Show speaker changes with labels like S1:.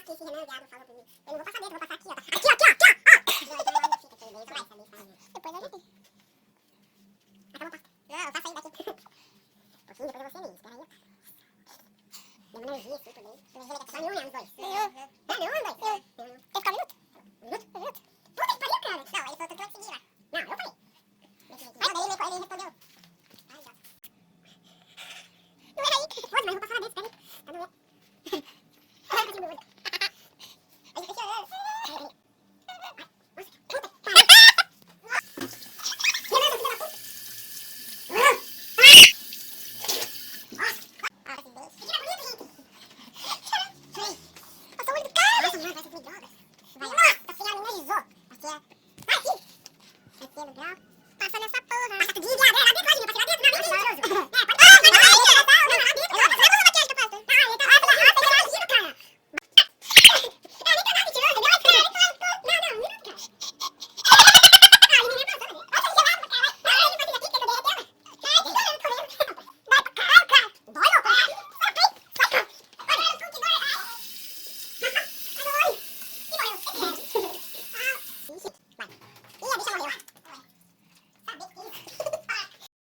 S1: que esse Renan viado falou pra mim. Eu não vou passar dentro, eu vou passar aqui, ó. Aqui, aqui, ó, aqui, ó. Depois eu já tenho. Acabou a pasta. Não, eu faço aí daqui. Um pouquinho, depois eu vou ser mesmo. Espera aí, ó. Deu uma energia assim também. Só nenhum, né? Os dois. Nenhum, dois. Ele ficou um minuto? Um minuto? Puta que pariu, cara. Não, ele falou que tu vai seguir lá. Não, eu falei. Não, daí ele respondeu. Ai, já. Não era aí. Pode, mas eu vou passar lá dentro, espera aí. Tá no meu. Ai, eu meu olho. Aí, deixa eu ver. Nossa, puta. Renan, filha da puta. Ah, esse beijo. Aqui é bonito, gente. Nossa, o olho do cara. Nossa, mano, vai ser droga. Vai, nossa senhora, me energizou. Aqui é... Aqui. Terceiro grau. Passa nessa porra. Passa tudo, viado. É lá dentro, lojinha. Passa lá dentro, não, é mentiroso. É, pode passar. Não, lá dentro. Não, lá dentro. Não, passa a maquiagem que eu passo. Não, ele tá rápido, cara. Não, nem tá nada mentiroso. Não, cara. Não, minuto, cara. Ah, ele me passou, né? Olha, ele gelado pra caralho. Não, ele faz isso aqui, que ele derreteu, né? Cara, que correndo. Vai pra caralho, cara. Dói, não, cara. Olha, eu tô que dói. Ai, dói. Que dói. Vai.